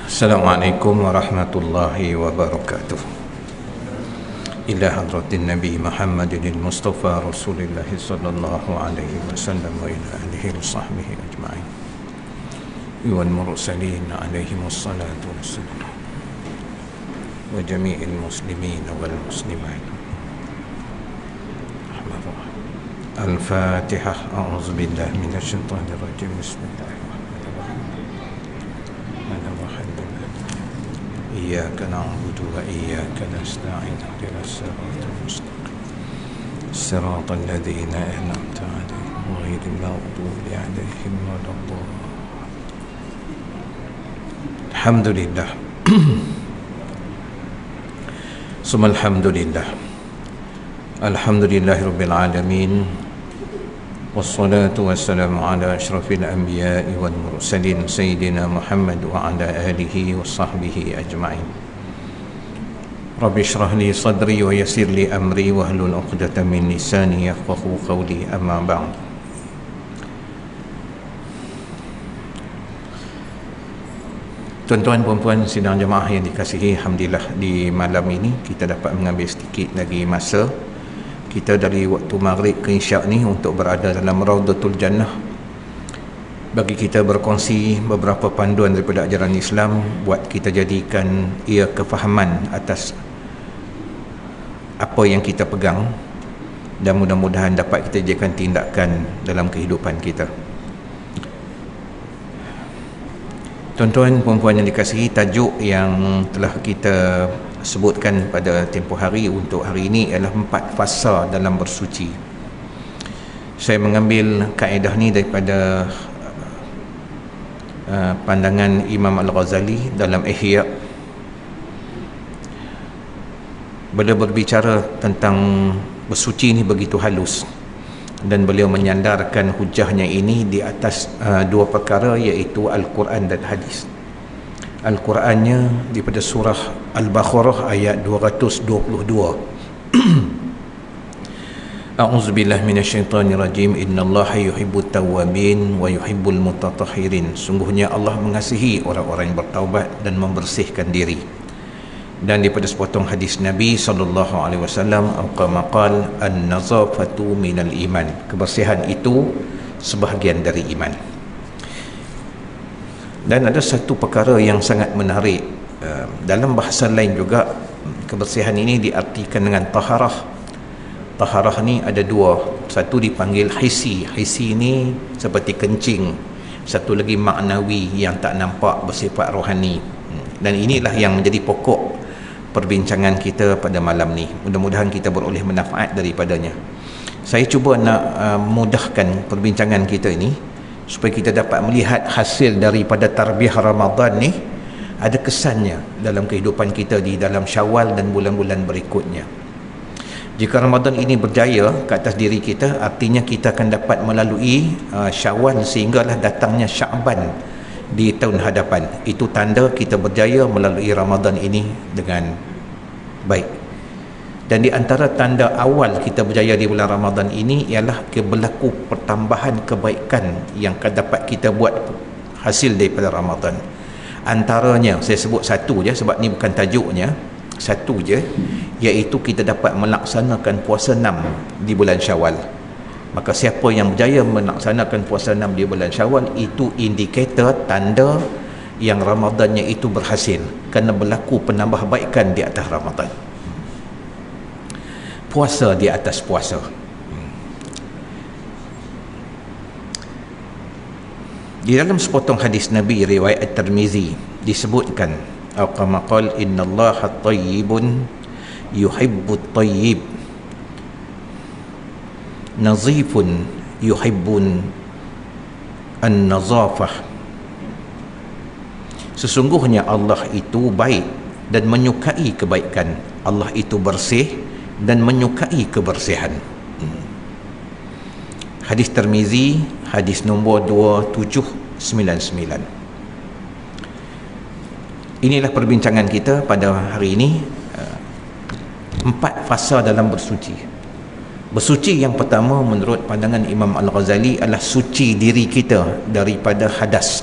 Assalamualaikum warahmatullahi wabarakatuh. Ila hadratin Nabi Muhammadin Mustafa Rasulullah sallallahu alaihi wasallam wa ila alihi wa sahbihi ajma'in wal mursalin alaihi wassalatu wassalam wa jami'il muslimin wal muslimat. Al-Fatihah. A'udzu billahi minasy syaithanir rajim. Bismillahirrahmanirrahim. إياك نعبد وإياك نستعين اهدنا الصراط المستقيم صراط الذين أنعمت عليهم غير المغضوب عليهم ولا الضالين. الحمد لله ثم الحمد لله الحمد لله رب العالمين والصلاة والسلام على أشرف الأنبياء والمرسلين سيدنا محمد وعلى آله وصحبه أجمعين. رب اشرح لي صدري ويسر لي أمري واحلل عقدة من لساني يفقهوا قولي. أما بعد. Tuan-tuan puan-puan sidang jemaah yang dikasihi, alhamdulillah di malam ini kita dapat mengambil sedikit lagi masa kita dari waktu maghrib ke isyak ni untuk berada dalam Raudatul Jannah bagi kita berkongsi beberapa panduan daripada ajaran Islam buat kita jadikan ia kefahaman atas apa yang kita pegang dan mudah-mudahan dapat kita jadikan tindakan dalam kehidupan kita. Tuan-tuan puan-puan yang dikasihi, tajuk yang telah kita sebutkan pada tempoh hari untuk hari ini adalah 4 fasa dalam bersuci. Saya mengambil kaedah ni daripada pandangan Imam Al-Ghazali dalam Ihya. Beliau berbicara tentang bersuci ni begitu halus dan beliau menyandarkan hujahnya ini di atas 2 perkara, iaitu Al-Quran dan hadis. Al-Qurannya daripada surah Al-Baqarah ayat 222. A'udzubillahi minasyaitonirrajim. Innallaha yuhibbut tawwabin wa yuhibbul mutatahhirin. Sungguhnya Allah mengasihi orang-orang yang bertaubat dan membersihkan diri. Dan daripada sepotong hadis Nabi sallallahu alaihi wasallam, kama qala an-nazafatu minal iman. Kebersihan itu sebahagian dari iman. Dan ada satu perkara yang sangat menarik, dalam bahasa lain juga kebersihan ini diartikan dengan taharah. Taharah ni ada 2, satu dipanggil hisi. Hisi ni seperti kencing, satu lagi maknawi yang tak nampak, bersifat rohani. Dan inilah yang menjadi pokok perbincangan kita pada malam ni. Mudah-mudahan kita beroleh manfaat daripadanya. Saya cuba nak mudahkan perbincangan kita ini supaya kita dapat melihat hasil daripada tarbiyah Ramadan ni ada kesannya dalam kehidupan kita di dalam Syawal dan bulan-bulan berikutnya. Jika Ramadan ini berjaya ke atas diri kita, artinya kita akan dapat melalui Syawal sehinggalah datangnya Sya'ban di tahun hadapan. Itu tanda kita berjaya melalui Ramadan ini dengan baik. Dan di antara tanda awal kita berjaya di bulan Ramadan ini ialah berlaku pertambahan kebaikan yang akan dapat kita buat hasil daripada Ramadan. Antaranya, saya sebut satu je sebab ni bukan tajuknya, satu je, iaitu kita dapat melaksanakan puasa 6 di bulan Syawal. Maka siapa yang berjaya melaksanakan puasa 6 di bulan Syawal, itu indikator tanda yang Ramadannya itu berhasil, kerana berlaku penambahbaikan di atas Ramadan. Puasa di atas puasa. Di dalam sepotong hadis Nabi riwayat At-Tirmizi disebutkan, kama qala innallaha tayyibun yuhibbut tayyib, nazifun yuhibbun an-nazafah. Sesungguhnya Allah itu baik dan menyukai kebaikan. Allah itu bersih dan menyukai kebersihan. Hadis Tirmizi, hadis nombor 2799. Inilah perbincangan kita pada hari ini. 4 fasa dalam bersuci. Bersuci yang pertama menurut pandangan Imam Al-Ghazali adalah suci diri kita daripada hadas.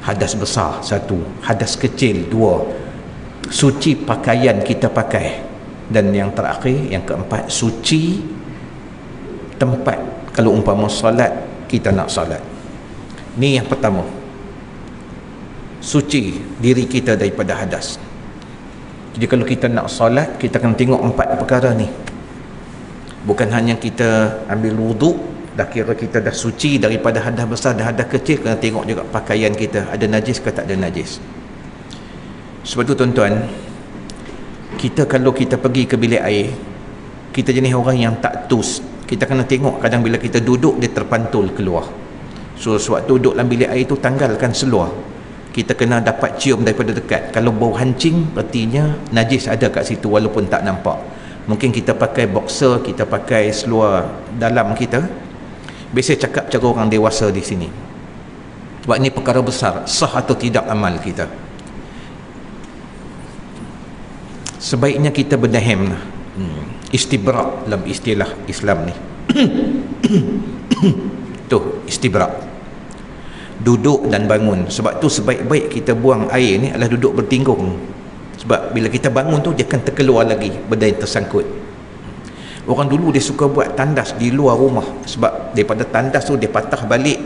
Hadas besar satu, hadas kecil dua, suci pakaian kita pakai, dan yang terakhir, yang keempat, suci tempat kalau umpama solat kita nak solat. Ni yang pertama, suci diri kita daripada hadas. Jadi kalau kita nak solat, kita akan tengok empat perkara ni. Bukan hanya kita ambil wuduk, dah kira kita dah suci daripada hadas besar dan hadas kecil, kena tengok juga pakaian kita ada najis ke tak ada najis. Sebab tu tuan-tuan, kita kalau kita pergi ke bilik air, kita jenis orang yang tak tus. Kita kena tengok, kadang bila kita duduk dia terpantul keluar. So sewaktu duduk dalam bilik air tu, tanggalkan seluar. Kita kena dapat cium daripada dekat. Kalau bau hancing, artinya najis ada kat situ walaupun tak nampak. Mungkin kita pakai boxer, kita pakai seluar dalam kita. Biasa cakap cara orang dewasa di sini. Sebab ini perkara besar, sah atau tidak amal kita. Sebaiknya kita berdahem istibrak dalam istilah Islam ni. Tu istibrak, duduk dan bangun. Sebab tu sebaik-baik kita buang air ni adalah duduk bertinggung. Sebab bila kita bangun tu dia akan terkeluar lagi benda yang tersangkut. Orang dulu dia suka buat tandas di luar rumah, sebab daripada tandas tu dia patah balik,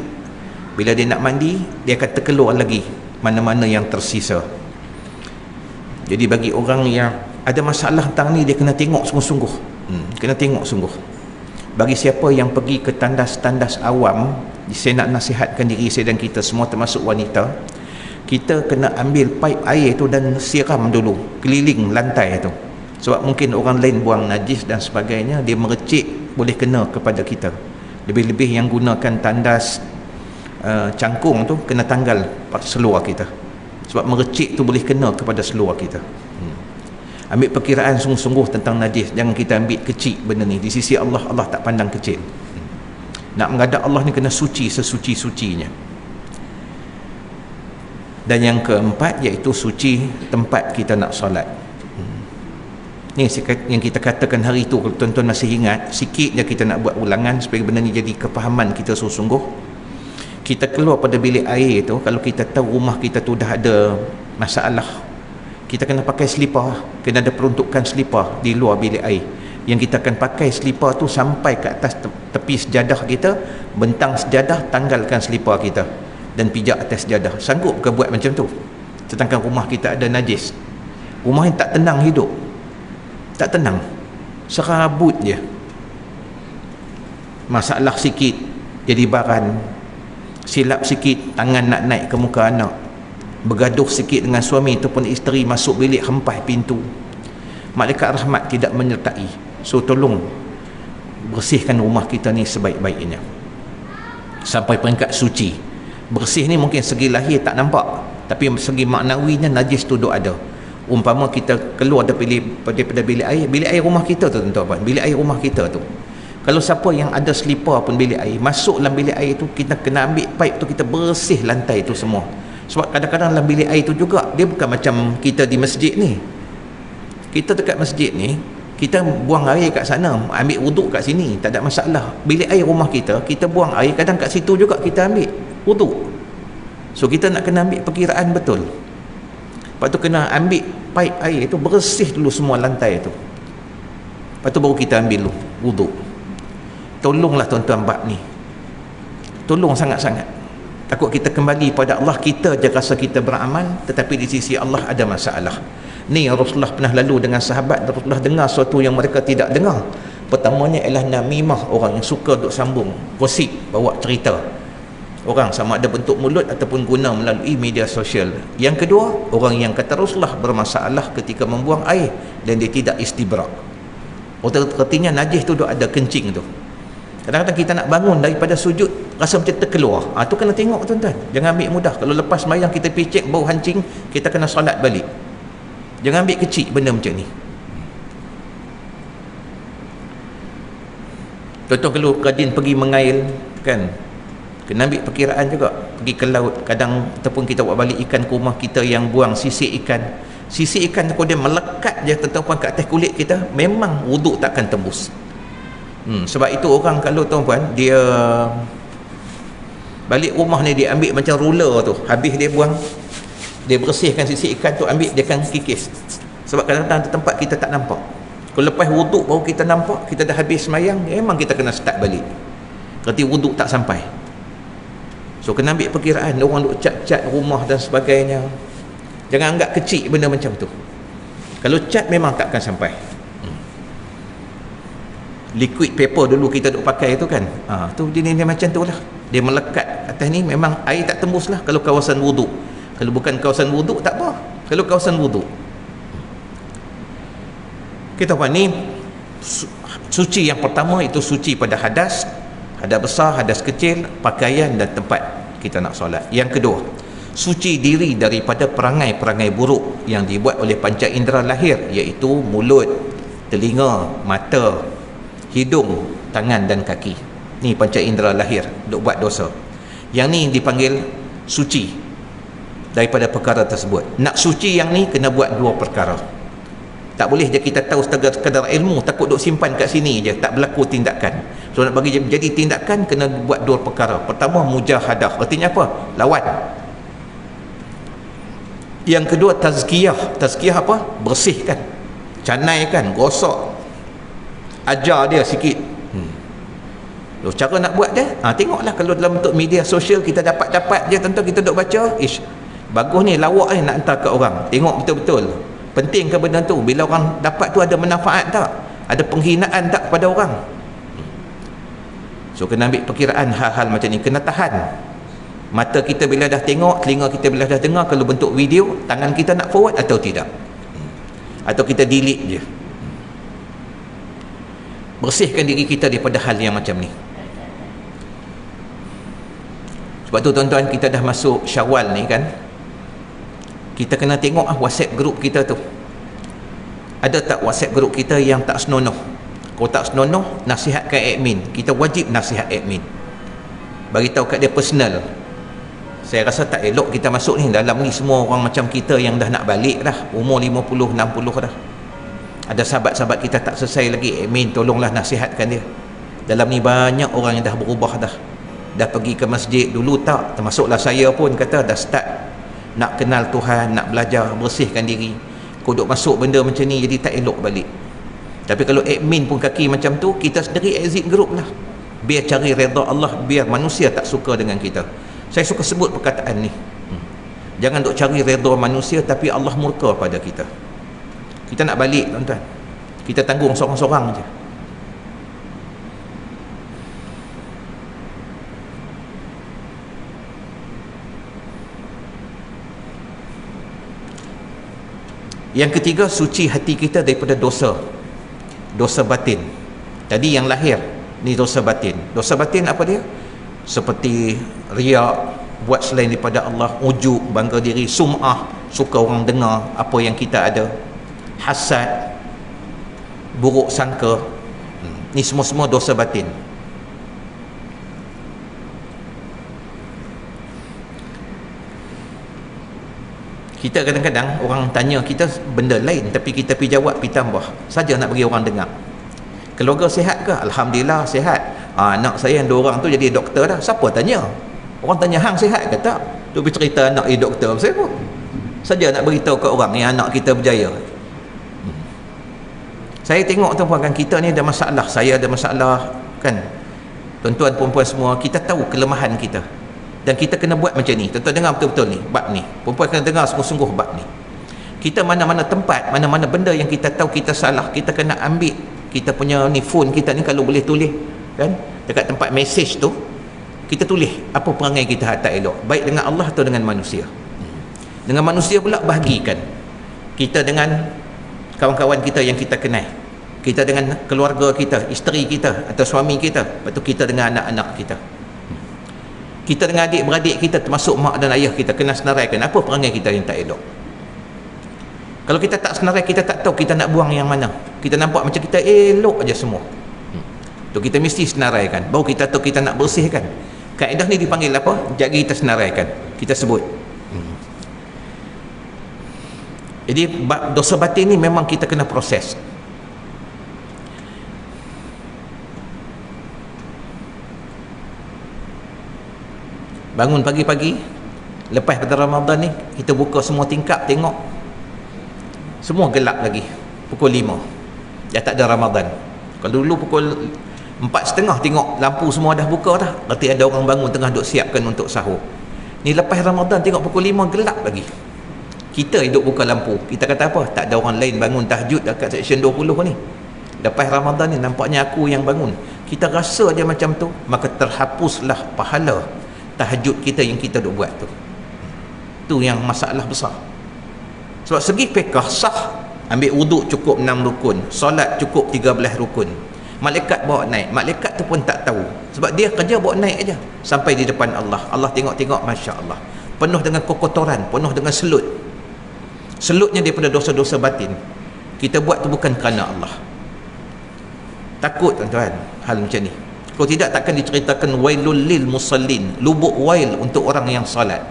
bila dia nak mandi dia akan terkeluar lagi mana-mana yang tersisa. Jadi bagi orang yang ada masalah tentang ni, dia kena tengok sungguh-sungguh. Kena tengok sungguh. Bagi siapa yang pergi ke tandas-tandas awam, saya nak nasihatkan diri saya dan kita semua termasuk wanita, kita kena ambil paip air tu dan siram dulu keliling lantai tu. Sebab mungkin orang lain buang najis dan sebagainya, dia merecik, boleh kena kepada kita. Lebih-lebih yang gunakan tandas cangkung tu, kena tanggal seluar kita. Sebab merecik tu boleh kena kepada seluar kita. Ambil perkiraan sungguh-sungguh tentang najis. Jangan kita ambil kecil benda ni. Di sisi Allah, Allah tak pandang kecil. Nak menghadap Allah ni kena suci sesuci-sucinya. Dan yang keempat, iaitu suci tempat kita nak solat. Ni yang kita katakan hari tu, kalau tuan-tuan masih ingat, sikit je kita nak buat ulangan supaya benda ni jadi kepahaman kita sungguh-sungguh. Kita keluar pada bilik air tu, kalau kita tahu rumah kita tu dah ada masalah, kita kena pakai selipar. Kena ada peruntukan selipar di luar bilik air, yang kita akan pakai selipar tu sampai ke atas tepi sejadah kita, bentang sejadah, tanggalkan selipar kita dan pijak atas sejadah. Sanggup ke buat macam tu? Sedangkan rumah kita ada najis. Rumah yang tak tenang hidup, tak tenang, serabut je. Masalah sikit jadi baran, silap sikit tangan nak naik ke muka anak, bergaduh sikit dengan suami ataupun isteri, masuk bilik hempas pintu, malaikat rahmat tidak menyertai. So tolong bersihkan rumah kita ni sebaik-baiknya sampai peringkat suci. Bersih ni mungkin segi lahir tak nampak, tapi segi maknawinya najis tu duk ada. Umpama kita keluar daripada bilik air rumah kita tu, tuan-tuan, bilik air rumah kita tu, kalau siapa yang ada selipar pun bilik air, masuk dalam bilik air tu, kita kena ambil pipe tu, kita bersih lantai tu semua. Sebab kadang-kadang dalam bilik air tu juga, dia bukan macam kita di masjid ni. Kita dekat masjid ni, kita buang air kat sana, ambil wuduk kat sini, tak ada masalah. Bilik air rumah kita, kita buang air, kadang kat situ juga kita ambil wuduk. So kita nak kena ambil perkiraan betul. Lepas tu kena ambil paip air tu, bersih dulu semua lantai tu. Lepas tu baru kita ambil wuduk. Tolonglah tuan-tuan bab ni. Tolong sangat-sangat. Takut kita kembali pada Allah, kita je rasa kita beramal, tetapi di sisi Allah ada masalah. Ni Rasulullah pernah lalu dengan sahabat, Rasulullah dengar sesuatu yang mereka tidak dengar. Pertamanya ialah namimah, orang yang suka duk sambung, gosip, bawa cerita orang, sama ada bentuk mulut ataupun guna melalui media sosial. Yang kedua, orang yang kata Rasulullah bermasalah ketika membuang air dan dia tidak istibrak. Artinya najis tu duk ada kencing tu. Kadang-kadang kita nak bangun daripada sujud, rasa macam terkeluar. Tu kena tengok tuan-tuan. Jangan ambil mudah. Kalau lepas sembahyang kita pergi cek bau hancing, kita kena solat balik. Jangan ambil kecil benda macam ni. Tuan-tuan kalau rajin pergi mengail, kan, kena ambil perkiraan juga. Pergi ke laut, kadang ataupun kita buat balik ikan ke rumah kita yang buang sisik ikan. Sisik ikan kalau dia melekat je tuan-tuan kat atas kulit kita, memang wuduk takkan tembus. Sebab itu orang kalau tuan-tuan dia Balik rumah ni dia ambil macam ruler tu, habis dia buang, dia bersihkan sisi ikan tu, ambil dia akan kikis. Sebab kadang-kadang tempat kita tak nampak. Kalau lepas wuduk baru kita nampak, kita dah habis semayang, memang kita kena start balik. Kerti wuduk tak sampai. So kena ambil perkiraan, orang duk cat-cat rumah dan sebagainya. Jangan anggap kecil benda macam tu. Kalau cat memang takkan sampai. Liquid paper dulu kita duk pakai tu kan, tu dia macam tu lah, dia melekat atas ni, memang air tak tembus lah kalau kawasan wuduk. Kalau bukan kawasan wuduk tak apa. Kalau kawasan wuduk, kita apa ni, suci yang pertama itu suci pada hadas, hadas besar, hadas kecil, pakaian dan tempat kita nak solat. Yang kedua, suci diri daripada perangai-perangai buruk yang dibuat oleh panca indera lahir, iaitu mulut, telinga, mata, hidung, tangan dan kaki. Ni panca indera lahir duk buat dosa. Yang ni dipanggil suci daripada perkara tersebut. Nak suci yang ni kena buat dua perkara. Tak boleh je kita tahu sekadar ilmu, takut duk simpan kat sini je, tak berlaku tindakan. So nak bagi jadi tindakan kena buat dua perkara. Pertama, mujahadah. Artinya apa? Lawan. Yang kedua, tazkiyah. Tazkiyah apa? Bersihkan, canaikan, gosok, ajar dia sikit. So, cara nak buat dia, tengoklah kalau dalam bentuk media sosial kita dapat-dapat je, tentu kita duk baca, bagus ni, lawak ni nak hantar ke orang. Tengok betul-betul. Penting ke benda tu? Bila orang dapat tu ada manfaat tak? Ada penghinaan tak kepada orang? So kena ambil perkiraan hal-hal macam ni, kena tahan. Mata kita bila dah tengok, telinga kita bila dah dengar, kalau bentuk video, tangan kita nak forward atau tidak? Atau kita delete je? Bersihkan diri kita daripada hal yang macam ni. Sebab tu tuan-tuan, kita dah masuk Syawal ni kan, kita kena tengok WhatsApp group kita tu. Ada tak WhatsApp group kita yang tak senonoh? Kalau tak senonoh, nasihatkan admin. Kita wajib nasihat admin, bagi tahu kat dia personal. Saya rasa tak elok kita masuk ni. Dalam ni semua orang macam kita yang dah nak balik dah, umur 50, 60 dah. Ada sahabat-sahabat kita tak selesai lagi, admin tolonglah nasihatkan dia. Dalam ni banyak orang yang dah berubah dah pergi ke masjid dulu tak, termasuklah saya pun kata dah start nak kenal Tuhan, nak belajar, bersihkan diri. Kau duk masuk benda macam ni, jadi tak elok balik. Tapi kalau admin pun kaki macam tu, kita sendiri exit group lah, biar cari redha Allah, biar manusia tak suka dengan kita. Saya suka sebut perkataan ni, jangan duk cari redha manusia tapi Allah murka pada kita. Kita nak balik tuan-tuan, kita tanggung sorang-sorang je. Yang ketiga, suci hati kita daripada dosa batin. Tadi yang lahir, ni dosa batin. Dosa batin apa dia? Seperti riak, buat selain daripada Allah, ujub, bangga diri, sum'ah, suka orang dengar apa yang kita ada, hasad, buruk sangka. Ni semua-semua dosa batin. Kita kadang-kadang orang tanya kita benda lain, tapi kita pergi jawab, pergi tambah saja nak bagi orang dengar. Keluarga sihat ke? Alhamdulillah sihat. Anak saya yang 2 orang tu jadi doktor dah. Siapa tanya? Orang tanya hang sihat ke tak? Tu bercerita anak dia doktor. Saya pun saja nak beritahu ke orang ni anak kita berjaya. Saya tengok tuan-puan kan, kita ni ada masalah, saya ada masalah kan, tuan-tuan perempuan semua, kita tahu kelemahan kita dan kita kena buat macam ni. Tuan-tuan dengar betul-betul ni bab ni, perempuan kena dengar sungguh-sungguh bab ni. Kita mana-mana tempat, mana-mana benda yang kita tahu kita salah, kita kena ambil kita punya ni, phone kita ni kalau boleh tulis kan, dekat tempat message tu kita tulis apa perangai kita tak elok, baik dengan Allah atau dengan manusia. Dengan manusia pula bahagikan kita dengan kawan-kawan kita yang kita kenal, kita dengan keluarga kita, isteri kita atau suami kita, lepas tu kita dengan anak-anak kita, kita dengan adik-beradik kita, termasuk mak dan ayah kita, kena senaraikan apa perangai kita yang tak elok. Kalau kita tak senarai, kita tak tahu kita nak buang yang mana. Kita nampak macam kita elok aja semua, tu kita mesti senaraikan, baru kita tahu kita nak bersihkan. Kaedah ni dipanggil apa? Jaga kita senaraikan, kita sebut. Jadi dosa batin ni memang kita kena proses. bangun pagi-pagi lepas pada Ramadan ni, kita buka semua tingkap, tengok semua gelap lagi pukul 5, dah tak ada Ramadan. Kalau dulu pukul 4.30 tengok lampu semua dah buka dah, berarti ada orang bangun tengah duk siapkan untuk sahur. Ni lepas Ramadan tengok pukul 5 gelap lagi, kita hidup buka lampu. Kita kata apa? Tak ada orang lain bangun tahajud dekat seksyen 20 ni. Lepas Ramadan ni nampaknya aku yang bangun. Kita rasa dia macam tu, maka terhapuslah pahala tahajud kita yang kita duk buat tu. Tu yang masalah besar. Sebab segi fiqh sah, ambil wuduk cukup 6 rukun, solat cukup 13 rukun. Malaikat bawa naik, malaikat tu pun tak tahu, sebab dia kerja bawa naik aja sampai di depan Allah. Allah tengok-tengok, Masya Allah, penuh dengan kotoran, penuh dengan selut. Selutnya daripada dosa-dosa batin. Kita buat tu bukan kerana Allah. Takut tuan-tuan hal macam ni. Kalau tidak, takkan diceritakan wailul lil musallin, lubuk wail untuk orang yang salat.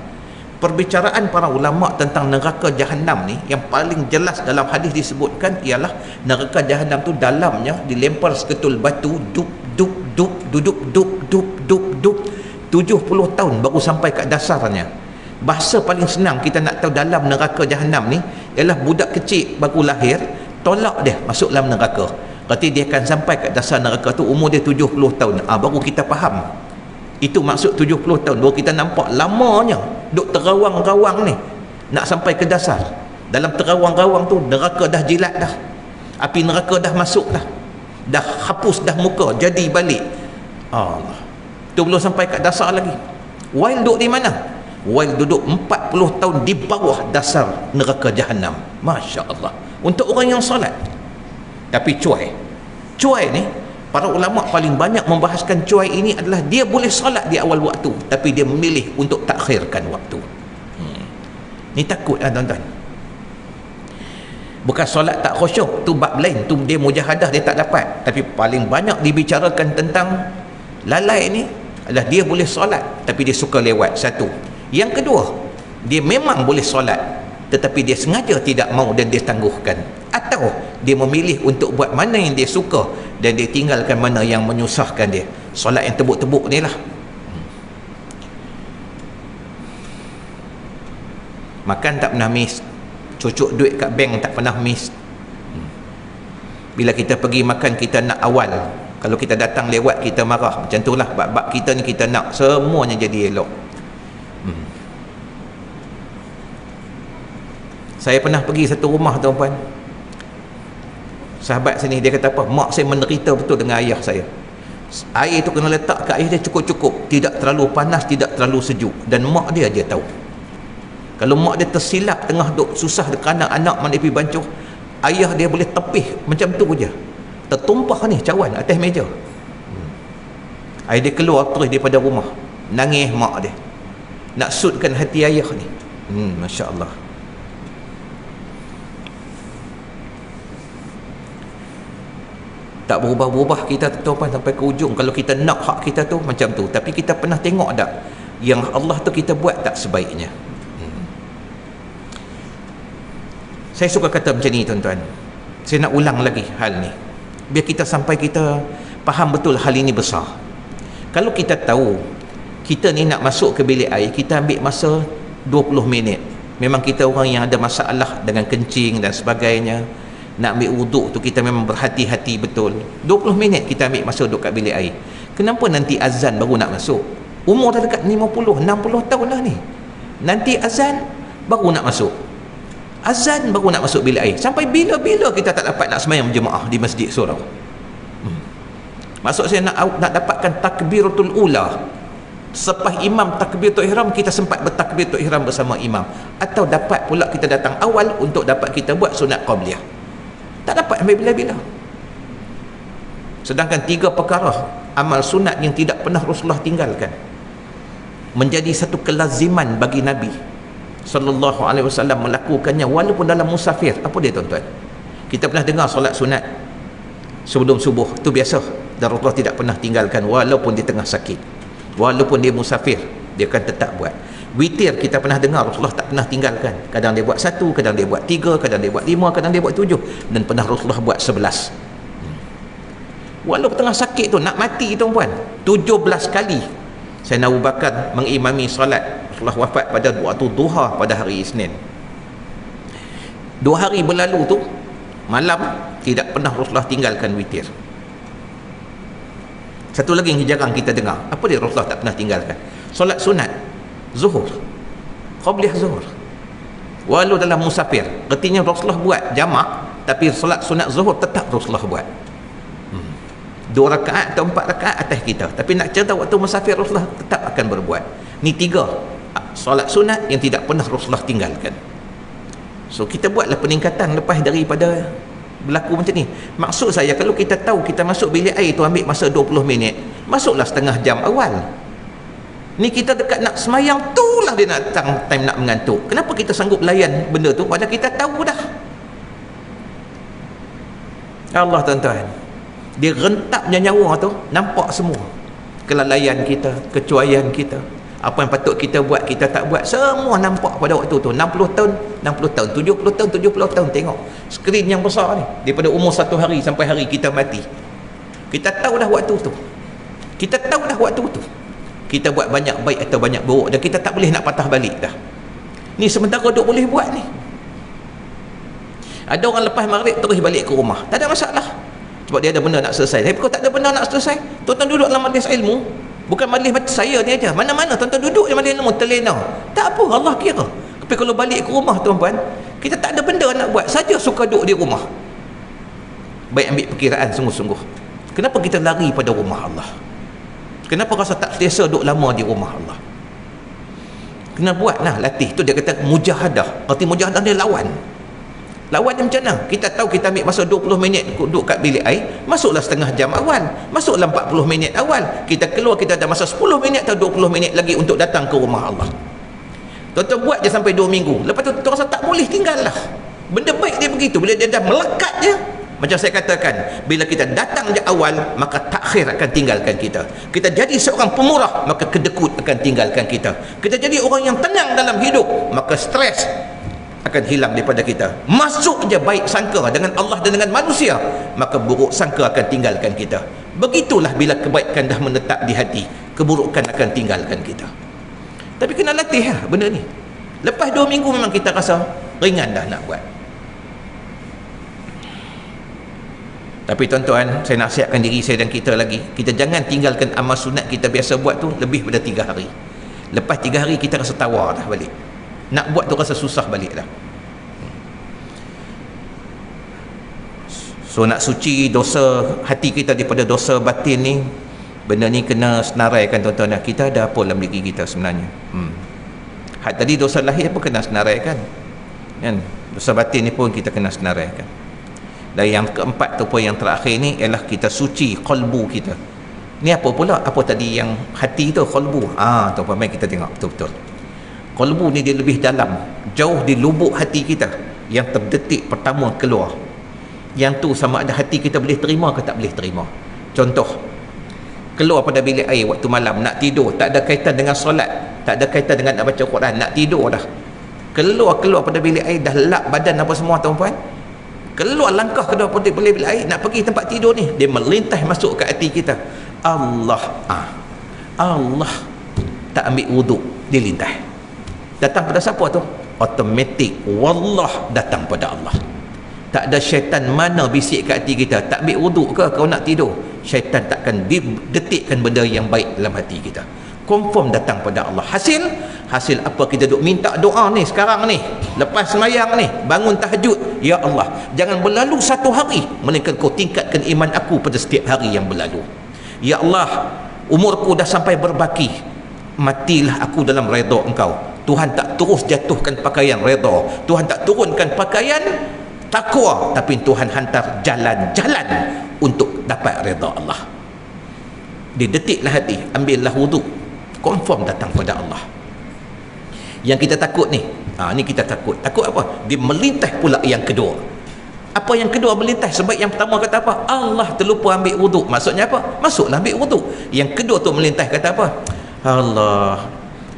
Perbicaraan para ulama tentang neraka jahanam ni, yang paling jelas dalam hadis disebutkan ialah neraka jahanam tu dalamnya dilempar seketul batu, duk duk duk duduk duk duk duk duk 70 tahun baru sampai kat dasarnya. Bahasa paling senang kita nak tahu dalam neraka jahanam ni ialah budak kecil baru lahir, tolak dia masuk dalam neraka. Berarti dia akan sampai kat dasar neraka tu umur dia 70 tahun. Baru kita faham. Itu maksud 70 tahun. Baru kita nampak lamanya duk terawang-rawang ni nak sampai ke dasar. Dalam terawang-rawang tu neraka dah jilat dah. Api neraka dah masuk dah. Dah hapus dah muka, jadi balik. Allah. Tu belum sampai kat dasar lagi. Wail duduk di mana? Wail duduk 40 tahun di bawah dasar neraka jahanam. Masya Allah. Untuk orang yang salat. Tapi cuai ni, para ulama paling banyak membahaskan cuai ini adalah dia boleh salat di awal waktu, tapi dia memilih untuk takhirkan waktu. Ni takut lah tuan-tuan. Bukan solat tak khusyuk, tu bab lain, tu dia mujahadah, dia tak dapat. Tapi paling banyak dibicarakan tentang lalai ni adalah dia boleh solat tapi dia suka lewat. Satu. Yang kedua, dia memang boleh solat tetapi dia sengaja tidak mau dan dia tangguhkan, atau dia memilih untuk buat mana yang dia suka dan dia tinggalkan mana yang menyusahkan dia. Solat yang tebuk-tebuk ni lah. Makan tak pernah miss, cucuk duit kat bank tak pernah miss. Bila kita pergi makan, kita nak awal. Kalau kita datang lewat, kita marah. Macam itulah bab-bab kita ni, kita nak semuanya jadi elok. Saya pernah pergi satu rumah tuan-tuan, sahabat sini, dia kata apa, mak saya menderita betul dengan ayah saya. Air tu kena letak kat ayah dia cukup-cukup, tidak terlalu panas, tidak terlalu sejuk, dan mak dia je tahu. Kalau mak dia tersilap tengah duk susah kerana anak mana pergi bancuh, ayah dia boleh tepih macam tu je, tertumpah ni cawan atas meja. Ayah dia keluar terus daripada rumah, nangis mak dia, nak sudkan hati ayah ni. Masya Allah. Tak berubah-ubah kita tuan-tuan sampai ke ujung. Kalau kita nak hak kita tu macam tu, tapi kita pernah tengok tak yang Allah tu kita buat tak sebaiknya? Saya suka kata macam ni tuan-tuan, saya nak ulang lagi hal ni biar kita sampai kita faham betul hal ini besar. Kalau kita tahu kita ni nak masuk ke bilik air, kita ambil masa 20 minit. Memang kita orang yang ada masalah dengan kencing dan sebagainya, nak ambil wuduk tu kita memang berhati-hati betul. 20 minit kita ambil masa duduk kat bilik air. Kenapa nanti azan baru nak masuk? Umur dah dekat 50, 60 tahun dah ni, nanti azan baru nak masuk. Azan baru nak masuk bilik air. Sampai bila-bila kita tak dapat nak sembahyang berjemaah di masjid surau. Maksud saya nak dapatkan takbiratul ula. Selepas imam takbiratul ihram, kita sempat bertakbiratul ihram bersama imam, atau dapat pula kita datang awal untuk dapat kita buat sunat qabliyah. Tak dapat sampai bila-bila. Sedangkan 3 perkara amal sunat yang tidak pernah Rasulullah tinggalkan menjadi satu kelaziman bagi Nabi sallallahu alaihi wasallam melakukannya walaupun dalam musafir. Apa dia tuan-tuan? Kita pernah dengar solat sunat sebelum subuh, tu biasa, dan Rasulullah tidak pernah tinggalkan walaupun di tengah sakit, walaupun dia musafir, dia akan tetap buat. Witir kita pernah dengar Rasulullah tak pernah tinggalkan. Kadang dia buat 1, kadang dia buat 3, kadang dia buat 5, kadang dia buat 7, dan pernah Rasulullah buat 11. Walaupun tengah sakit tu, nak mati tuan-puan, 17 kali Sayyidina Abu Bakar mengimami solat. Rasulullah wafat pada waktu duha pada hari Isnin. 2 hari berlalu tu, malam tidak pernah Rasulullah tinggalkan witir. Satu lagi yang jarang kita dengar, apa dia Rasulullah tak pernah tinggalkan? Solat sunat zuhur, qabliyah zuhur, walau dalam musafir. Artinya Rasulullah buat jamak, tapi solat sunat zuhur tetap Rasulullah buat. 2 rakaat atau 4 rakaat atas kita, tapi nak cerita waktu musafir Rasulullah tetap akan berbuat. Ni 3 solat sunat yang tidak pernah Rasulullah tinggalkan. So kita buatlah peningkatan lepas daripada berlaku macam ni. Maksud saya, kalau kita tahu kita masuk bilik air tu ambil masa 20 minit, masuklah setengah jam awal. Ni kita dekat nak semayang tu lah dia nak datang time nak mengantuk. Kenapa kita sanggup layan benda tu padahal kita tahu dah? Allah tuan-tuan, dia rentapnya nyawa tu nampak semua. Kelalaian kita, kecuaian kita, apa yang patut kita buat kita tak buat, semua nampak pada waktu tu. 60 tahun 60 tahun, 70 tahun 70 tahun, tengok skrin yang besar ni, daripada umur 1 hari sampai hari kita mati. Kita tahu dah waktu tu, kita tahu dah waktu tu kita buat banyak baik atau banyak buruk, dan kita tak boleh nak patah balik dah. Ni sementara duk boleh buat ni. Ada orang lepas maghrib terus balik ke rumah, tak ada masalah, sebab dia ada benda nak selesai. Tapi kalau tak ada benda nak selesai, tuan-tuan duduk dalam majlis ilmu, bukan majlis macam saya ni aja, mana-mana tuan-tuan duduk dalam majlis ilmu terlena, tak apa, Allah kira. Tapi kalau balik ke rumah tuan-tuan, kita tak ada benda nak buat, saja suka duduk di rumah. Baik ambil perkiraan sungguh-sungguh, kenapa kita lari pada rumah Allah? Kenapa rasa tak selesa duduk lama di rumah Allah? Kena buat lah, latih tu. Dia kata mujahadah. Arti mujahadah ni lawan. Lawan macam mana? Kita tahu kita ambil masa 20 minit duduk kat bilik air, masuklah setengah jam awal, masuklah 40 minit awal. Kita keluar, kita ada masa 10 minit atau 20 minit lagi untuk datang ke rumah Allah. Tuan-tuan buat je sampai 2 minggu. Lepas tu tuan rasa tak boleh, tinggal lah. Benda baik dia begitu. Bila dia dah melekat je, macam saya katakan, bila kita datang je awal, maka takhir akan tinggalkan kita. Kita jadi seorang pemurah, maka kedekut akan tinggalkan kita. Kita jadi orang yang tenang dalam hidup, maka stres akan hilang daripada kita. Masuk je baik sangka dengan Allah dan dengan manusia, maka buruk sangka akan tinggalkan kita. Begitulah bila kebaikan dah menetap di hati, keburukan akan tinggalkan kita. Tapi kena latih lah benda ni. Lepas 2 minggu memang kita rasa ringan dah nak buat. Tapi tuan-tuan, saya nasihatkan diri saya dan kita lagi, kita jangan tinggalkan amal sunat kita biasa buat tu lebih pada 3 hari. Lepas 3 hari kita rasa tawar dah balik, nak buat tu rasa susah balik dah. So nak suci dosa hati kita daripada dosa batin ni, benda ni kena senaraikan tuan-tuan. Kita ada apa dalam diri kita sebenarnya? Had tadi dosa lahir pun kena senaraikan kan? Dosa batin ni pun kita kena senaraikan. Dan yang keempat tu pun yang terakhir ni ialah kita suci qalbu kita. Ni apa pula? Apa tadi yang hati tu, qalbu? Tuan-tuan, mari kita tengok betul-betul. Qalbu ni dia lebih dalam, jauh di lubuk hati kita, yang terdetik pertama keluar. Yang tu sama ada hati kita boleh terima ke tak boleh terima. Contoh, keluar pada bilik air waktu malam nak tidur, tak ada kaitan dengan solat, tak ada kaitan dengan nak baca Quran, nak tidur dah. Keluar pada bilik air dah lap badan apa semua tuan-tuan. Keluar langkah ke dalam bilik air nak pergi tempat tidur ni, dia melintas masuk ke hati kita. Allah tak ambil wuduk, dia lintas. Datang pada siapa tu? Automatik wallah datang pada Allah. Tak ada syaitan mana bisik ke hati kita, tak ambil wuduk ke kau nak tidur, syaitan takkan detikkan benda yang baik dalam hati kita. Confirm datang pada Allah. Hasil apa kita duk minta doa ni sekarang ni, lepas sembahyang ni, bangun tahajud, ya Allah, jangan berlalu 1 hari melainkan kau tingkatkan iman aku pada setiap hari yang berlalu. Ya Allah, umurku dah sampai berbaki, matilah aku dalam redha engkau. Tuhan tak terus jatuhkan pakaian redha, Tuhan tak turunkan pakaian takwa, tapi Tuhan hantar jalan-jalan untuk dapat redha Allah. Dia detiklah hati, ambillah wuduk, confirm datang pada Allah. Yang kita takut ni, ni kita takut apa? Dia melintas pula yang kedua. Apa yang kedua melintas? Sebab yang pertama kata apa? Allah terlupa ambil wuduk. Maksudnya apa? Masuklah ambil wuduk. Yang kedua tu melintas kata apa? Allah,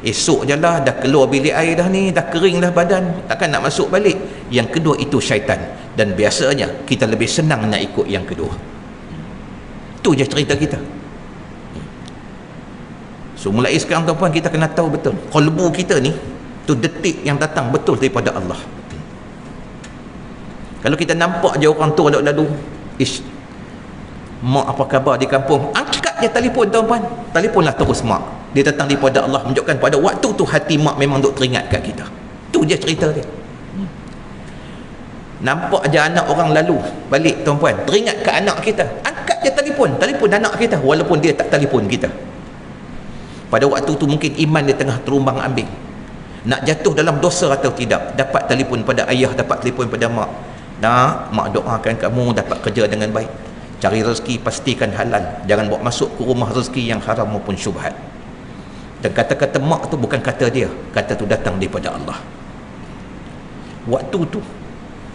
esok je lah, dah keluar bilik air dah ni, dah kering dah badan, takkan nak masuk balik. Yang kedua itu syaitan, dan biasanya kita lebih senang nak ikut yang kedua. Tu je cerita kita. So mulai sekarang tuan-puan, kita kena tahu betul qalbu kita ni tu detik yang datang betul daripada Allah. Kalau kita nampak je orang tu lalu, ish, mak apa khabar di kampung, angkat je telefon tuan-puan, telefonlah terus mak, dia datang daripada Allah, menunjukkan pada waktu tu hati mak memang duk teringat kat kita. Tu je cerita dia. Nampak je anak orang lalu balik tuan-puan, teringat ke anak kita, angkat je telefon anak kita, walaupun dia tak telefon kita. Pada waktu tu mungkin iman dia tengah terumbang ambing, nak jatuh dalam dosa atau tidak, dapat telefon pada ayah, dapat telefon pada mak, nak mak doakan kamu dapat kerja dengan baik, cari rezeki pastikan halal, jangan bawa masuk ke rumah rezeki yang haram maupun syubhat. Dan kata-kata mak tu bukan kata dia, kata tu datang daripada Allah. Waktu tu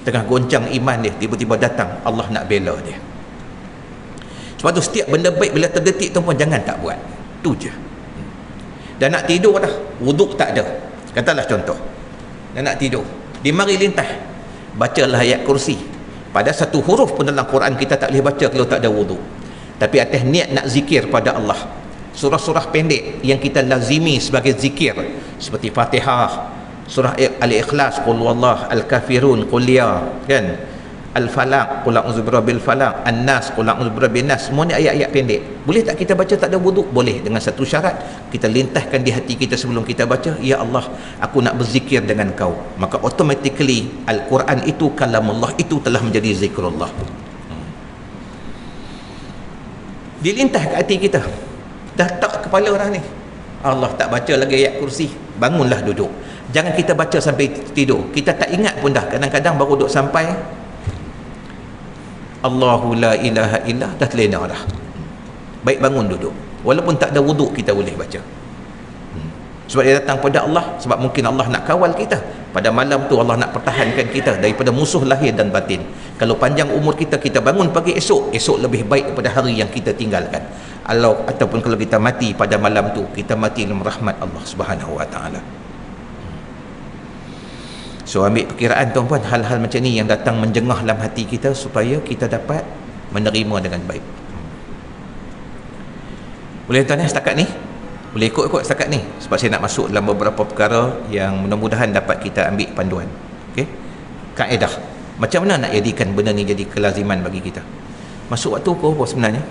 tengah goncang iman dia, tiba-tiba datang Allah nak bela dia. Sebab tu setiap benda baik bila terdetik tuan-puan, jangan tak buat. Tu je. Dan nak tidur dah, wuduk tak ada, katalah contoh, dan nak tidur, di mari lintah, bacalah ayat kursi. Pada satu huruf pun dalam Quran kita tak boleh baca kalau tak ada wuduk. Tapi atas niat nak zikir pada Allah, surah-surah pendek yang kita lazimi sebagai zikir, seperti Fatihah, surah Al-Ikhlas, Qul Wallah, Al-Kafirun, Qul Ya, kan, Al-Falaq, Qul A'udzu Birabbil Falaq, An-Nas, Qul A'udzu Birabbin Nas. Semua ni ayat-ayat pendek. Boleh tak kita baca tak ada wuduk? Boleh, dengan satu syarat, kita lintahkan di hati kita sebelum kita baca, ya Allah, aku nak berzikir dengan kau. Maka automatically Al-Quran itu, kalamullah itu telah menjadi zikrullah. Dilintah ke hati kita, dah tak kepala dah ni, Allah tak baca lagi ayat kursi, bangunlah duduk. Jangan kita baca sampai tidur, kita tak ingat pun dah, kadang-kadang baru duduk sampai Allahu la ilaha illah, dah terlena dah. Baik, bangun duduk, walaupun tak ada wuduk kita boleh baca. Sebab dia datang pada Allah, sebab mungkin Allah nak kawal kita pada malam tu, Allah nak pertahankan kita daripada musuh lahir dan batin. Kalau panjang umur kita, kita bangun pagi esok lebih baik daripada hari yang kita tinggalkan. Ataupun kalau kita mati pada malam tu, kita mati dalam rahmat Allah Subhanahu wa ta'ala. So ambil perkiraan tuan-puan, hal-hal macam ni yang datang menjengah dalam hati kita supaya kita dapat menerima dengan baik. Boleh tuan setakat ni? Boleh ikut setakat ni, sebab saya nak masuk dalam beberapa perkara yang mudah-mudahan dapat kita ambil panduan. Okey, kaedah macam mana nak jadikan benda ni jadi kelaziman bagi kita. Masuk waktu ke apa sebenarnya?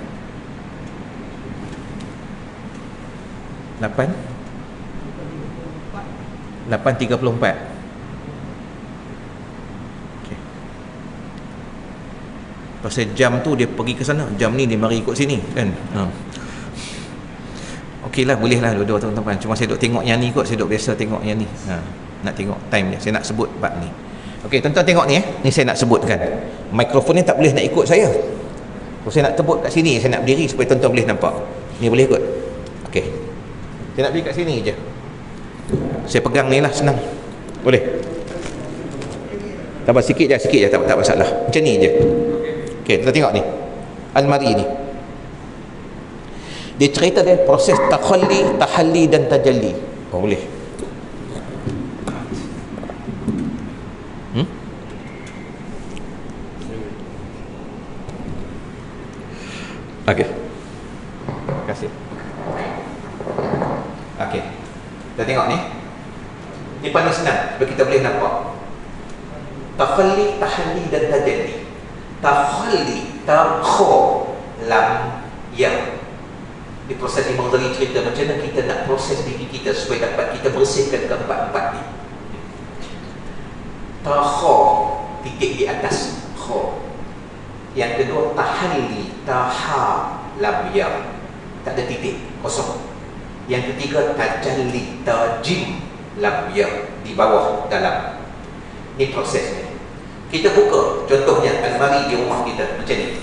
8:34. Pasal jam tu dia pergi ke sana, jam ni dia mari ikut sini, kan. Okeylah, bolehlah dua-dua tuan-tuan. Cuma saya duk tengok yang ni kot, saya duk biasa tengok yang ni. Nak tengok time dia, saya nak sebut bab ni. Okey, tuan-tuan tengok ni ni saya nak sebutkan. Mikrofon ni tak boleh nak ikut saya. Kalau saya nak tebut kat sini, saya nak berdiri supaya tuan-tuan boleh nampak. Ni boleh ikut. Okey. Saya nak berdiri kat sini je. Saya pegang ni lah, senang. Boleh. Tambah sikit je, tak masalah. Macam ni je. Okey, kita tengok ni almari ni, dia cerita dia proses takhalli, tahalli dan tajalli. Boleh. Okey, terima kasih. Okey, kita tengok ni paling senang supaya kita boleh nampak takhalli, tahalli dan tajalli. Takhalli, takho, lam, ya. Di proses Imam Ghazali cerita macam mana kita nak proses diri kita supaya dapat kita bersihkan keempat-empat ni. Takho, titik di atas, kho. Yang kedua tahalli, taha, lam, ya. Tak ada titik, kosong. Yang ketiga tajalli, tajim, lam, ya. Di bawah, dalam. Ini prosesnya. Kita buka contohnya almari di rumah kita macam ni.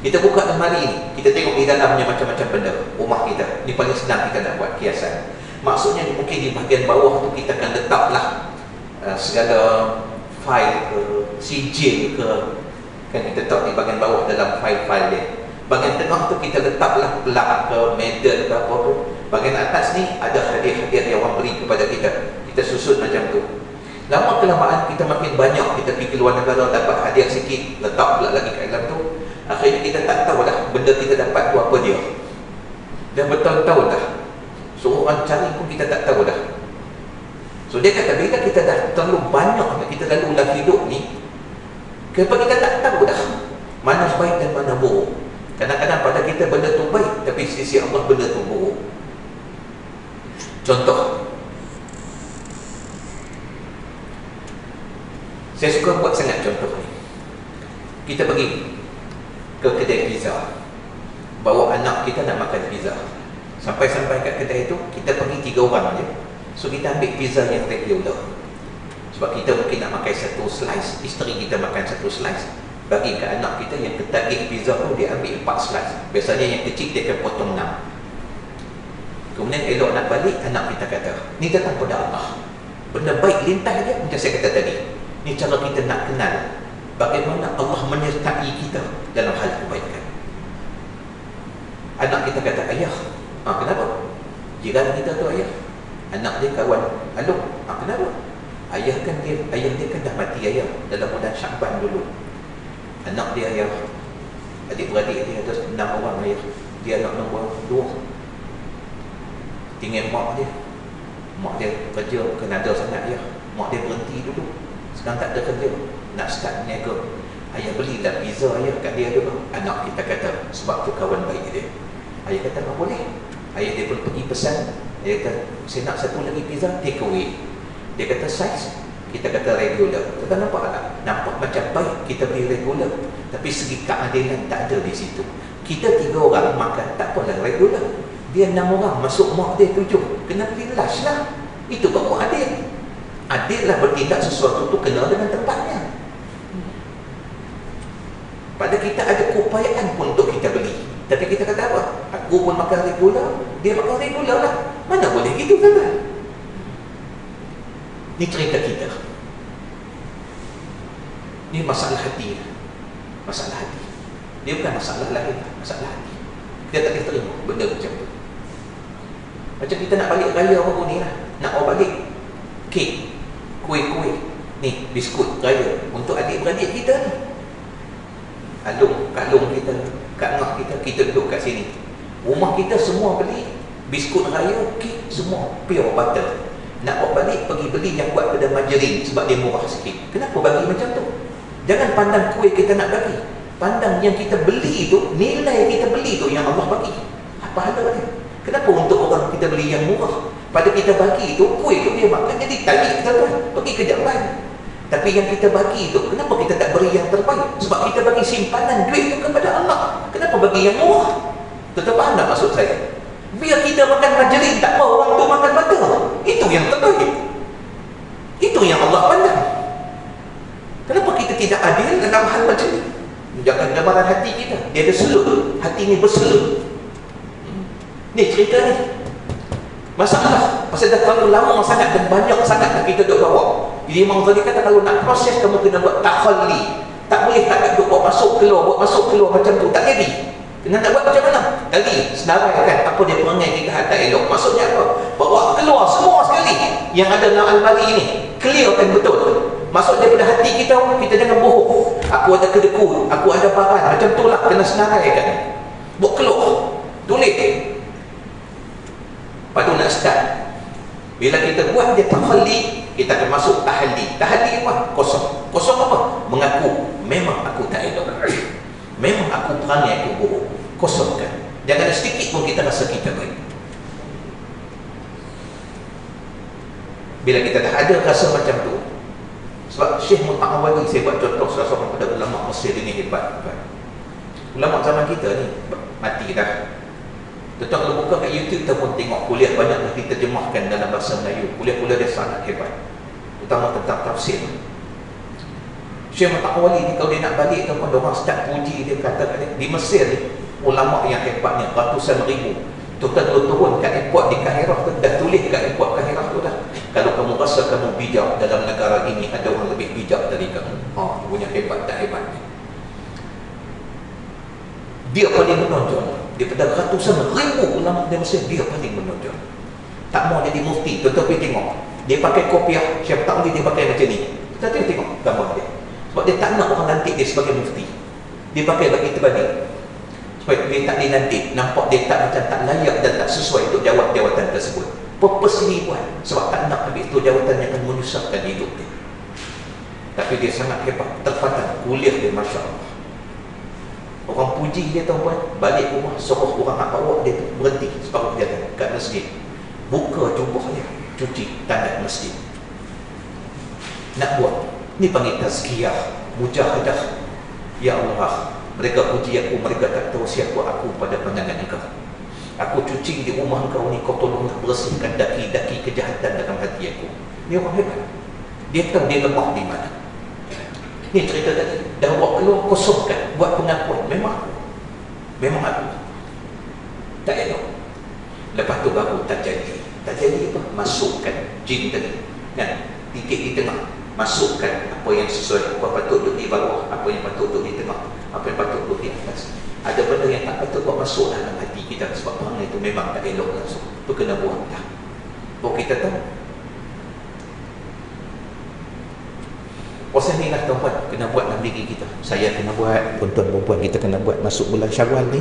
Kita buka almari ni, kita tengok di dalamnya macam-macam benda rumah kita. Ni paling senang kita nak buat kiasan. Maksudnya mungkin di bahagian bawah tu kita akan letaklah segala fail ke, sijil ke, kan kita letak di bahagian bawah dalam fail-fail dia. Bahagian tengah tu kita letaklah plak ke, medal ke apa tu. Bahagian atas ni ada hadiah-hadiah yang orang beri kepada kita. Kita susun macam tu. Lama kelamaan kita makin banyak kita pergi luar negara, dapat hadiah sikit, letak pula lagi kat dalam tu. Akhirnya kita tak tahu dah benda kita dapat tu apa dia. Dah bertahun-tahun dah orang cari pun kita tak tahu dah. So dia kata bila kita dah terlalu banyak, kita lalu dalam hidup ni, kenapa kita tak tahu dah mana baik dan mana buruk. Kadang-kadang pada kita benda tu baik, tapi sisi Allah benda tu buruk. Contoh, saya suka buat sangat contoh ni. Kita pergi ke kedai pizza, bawa anak kita nak makan pizza. Sampai-sampai kat kedai tu, kita pergi 3 orang je. So kita ambil pizza yang regular. Sebab kita mungkin nak makan 1 slice, isteri kita makan 1 slice, bagi ke anak kita yang ketagih pizza tu, dia ambil 4 slice. Biasanya yang kecil dia akan potong 6. Kemudian elok nak balik, anak kita kata, ni datang pada Allah. Benda baik lintas dia, macam saya kata tadi. Ni cara kita nak kenal bagaimana Allah menyertai kita dalam hal kebaikan. Anak kita kata, ayah, kenapa? Jiran kita tu ayah, anak dia kawan Alung. Kenapa? Ayah dia kan dah mati ayah dalam bulan Syakban dulu. Anak dia ayah, adik-beradik dia ada 6 orang ayah. Dia anak nombor 2. Tinggal mak dia. Mak dia kerja bukan ada sangat ayah. Mak dia berhenti dulu. Sekarang tak ada kerja, nak start niaga. Ayah belilah pizza ayah kat dia dulu. Anak kita kata, sebab tu kawan baik dia. Ayah kata, tak boleh. Ayah dia pun pergi pesan. Dia kata, saya nak 1 lagi pizza, take away. Dia kata, size? Kita kata regular. Kita nampak tak? Nampak macam baik kita beli regular, tapi segi keadilan tak ada di situ. Kita 3 orang makan, tak apalah regular. Dia 6 orang, masuk mak dia 7. Kena beli large lah. Itu baru adil. Adil lah bertindak sesuatu tu kena dengan tempatnya. Pada kita ada keupayaan pun untuk kita beli, tapi kita kata apa? Aku pun makan regular, dia makan regular lah. Mana boleh gitu kan? Ni cerita kita. Ni masalah hati. Masalah hati. Dia bukan masalah lahir, masalah hati. Kita tak boleh terima benda macam tu. Macam kita nak balik raya baru ni lah, nak bawa balik kek, kuih-kuih, ni biskut raya untuk adik-beradik kita ni. Alung, Kak Long kita, Kak Ngah kita duduk kat sini. Rumah kita semua beli biskut raya, kek, semua pure butter. Nak bawa balik, pergi beli yang buat kedai margarin sebab dia murah sikit. Kenapa bagi macam tu? Jangan pandang kuih kita nak bagi, pandang yang kita beli tu, nilai kita beli tu yang Allah bagi. Apa ada dia? Kenapa untuk orang kita beli yang murah, pada kita bagi tu, kuih tu dia makan jadi tadi kita tu pergi ke jamban. Tapi yang kita bagi tu, kenapa kita tak beri yang terbaik? Sebab kita bagi simpanan duit tu kepada Allah. Kenapa bagi yang murah? Tetap faham tak maksud saya? Biar kita makan margarin, tak apa, orang tu makan butter. Itu yang terbaik. Itu yang Allah pandang. Kenapa kita tidak adil dalam hal macam ni? Jangan gambaran hati kita, dia ada selut. Hati ni berselut. Ni cerita ni. Masalah pasal dah terlalu lama sangat dan banyak sangat dah kita duk bawa. Jadi Imam Ghazali kata, kalau nak proses kamu kena buat takhalli. Tak boleh tak duk buat masuk keluar macam tu, tak jadi. Kena nak buat macam mana? Tadi senarai kan, apa dia perangai kita tak elok. Maksudnya apa? Bawa keluar semua sekali yang ada dalam almari ni, clearkan betul. Maksud daripada hati kita, kita jangan bohong. Aku ada kedekut, aku ada barang, macam tu lah, kena senarai kan. Bawa keluar, tulis. Lepas tu nak start. Bila kita buat dia takhalli, kita akan masuk tahalli. Tahalli apa? Kosong. Kosong apa? Mengaku, memang aku tak elok, memang aku perangai aku buruk. Kosongkan. Jangan ada sedikit pun kita rasa kita baik. Bila kita dah ada rasa macam tu, sebab Syekh Muta'awali, saya buat contoh salah seorang pada ulama Mesir ini hebat. Ulama zaman kita ni mati dah. Tuan-tuan kalau buka kat YouTube, kita pun tengok kuliah banyak dah diterjemahkan dalam bahasa Melayu. Kuliah-kuliah dia sangat hebat, terutama tentang tafsir. Syekh Muta'awali ni kalau dia nak balik tu pun orang start puji dia, kata di Mesir ni ulama yang hebat ni ratusan ribu. Tuan-tuan kalau turun kat airport di Kahirah tu, dah tulis kat airport Kahirah tu dah, kalau kamu rasa kamu bijak dalam negara ini, ada orang lebih bijak dari kamu. Punya hebat tak hebat ni. Dia paling menonjol daripada ratusan ribu ulama di Mesir, dia paling menonjol. Tak mau jadi mufti, tuan-tuan pergi tengok. Dia pakai kopiah, Syekh Ta'wili dia pakai macam ni. Tuan-tuan tengok gambar dia. Sebab dia tak nak orang lantik dia sebagai mufti. Dia pakai bagi terbalik. supaya dia tak dilantik, nampak dia tak macam tak layak dan tak sesuai untuk jawab jawatan tersebut. Purposely buat sebab tak nak ambil tu jawatan yang akan menyusahkan hidup dia. Tapi dia sangat hebat, terpandang, kuliah dia Masya Allah. Orang puji dia tuan-tuan, balik rumah suruh orang bawa dia tu berhenti separuh jalan kat masjid, buka jubah dia, cuci tanda masjid, nak buat ni panggil tazkiyah, mujahadah. Ya Allah, mereka puji aku, mereka tak tahu siapa aku pada pandangan engkau. Aku cuci di rumah engkau ni, kau tolonglah bersihkan daki-daki kejahatan dalam hati aku. Ni orang hebat, dia tahu dia lemah di mana. Ni cerita tadi, dah buat keluar, kosongkan, buat pengakuan, memang aku tak elok. Lepas tu baru tak jadi apa, masukkan jin tadi kan, titik di tengah, masukkan apa yang sesuai, apa patut duduk di bawah, apa yang patut duduk di tengah, apa yang patut duduk di atas. Ada benda yang tak patut buat masuk dalam hati kita sebab orang itu memang tak elok langsung, tu kena buang dah. Kita tahu proses ni lah tuan-tuan, kena buat dalam diri kita. Saya kena buat, tuan-tuan perempuan kita kena buat. Masuk bulan Syawal ni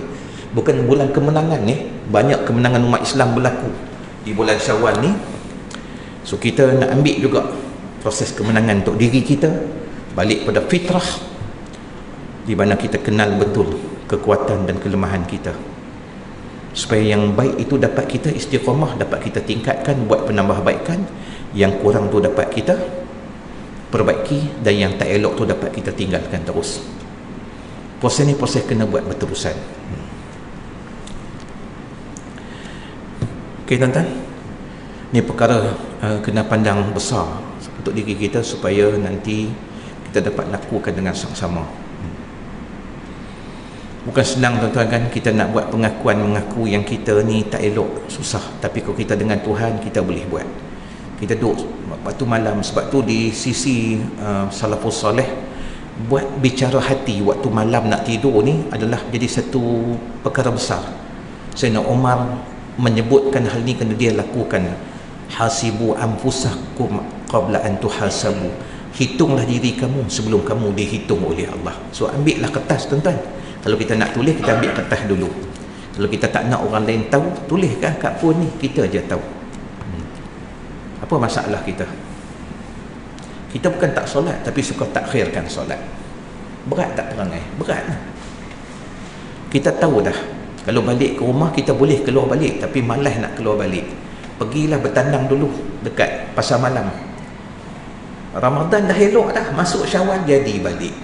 bukan bulan kemenangan ni, banyak kemenangan umat Islam berlaku di bulan Syawal ni. So kita nak ambil juga proses kemenangan untuk diri kita, balik pada fitrah di mana kita kenal betul kekuatan dan kelemahan kita, supaya yang baik itu dapat kita istiqamah, dapat kita tingkatkan, buat penambahbaikan. Yang kurang tu dapat kita perbaiki, dan yang tak elok tu dapat kita tinggalkan terus. Proses ni proses kena buat berterusan. Okey tuan-tuan, ni perkara kena pandang besar untuk diri kita supaya nanti kita dapat lakukan dengan sama-sama. Bukan senang tuan-tuan kan, kita nak buat pengakuan, mengaku yang kita ni tak elok, susah. Tapi kalau kita dengan Tuhan, kita boleh buat. Kita duduk waktu malam, sebab tu di sisi salafus soleh, buat bicara hati waktu malam nak tidur ni adalah jadi satu perkara besar. Sayyidina Umar menyebutkan hal ni kerana dia lakukan. Hasibu anfusakum qabla an tuhasabu, hitunglah diri kamu sebelum kamu dihitung oleh Allah. So ambillah kertas tuan-tuan. Kalau kita nak tulis, kita ambil kertas dulu. Kalau kita tak nak orang lain tahu, tuliskan kat phone ni, kita je tahu. Apa masalah kita? Kita bukan tak solat, tapi suka takhirkan solat. Berat tak perangai? Berat lah. Kita tahu dah, kalau balik ke rumah kita boleh keluar balik, tapi malas nak keluar balik. Pergilah bertandang dulu dekat pasar malam. Ramadan dah elok dah, masuk Syawal jadi balik.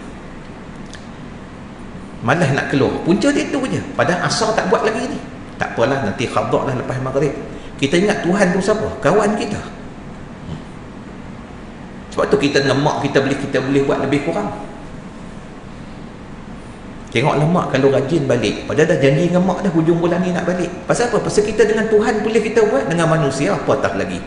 Malas nak keluar, punca dia tu je. Padahal asar tak buat lagi ni. Tak apalah, nanti khadar lah lepas maghrib. Kita ingat Tuhan tu siapa? Kawan kita. Sebab tu kita dengan mak kita boleh buat lebih kurang. Tengoklah mak kalau rajin balik, padahal dah janji dengan mak dah hujung bulan ni nak balik. Pasal apa? Pasal kita dengan Tuhan boleh kita buat, dengan manusia apatah lagi.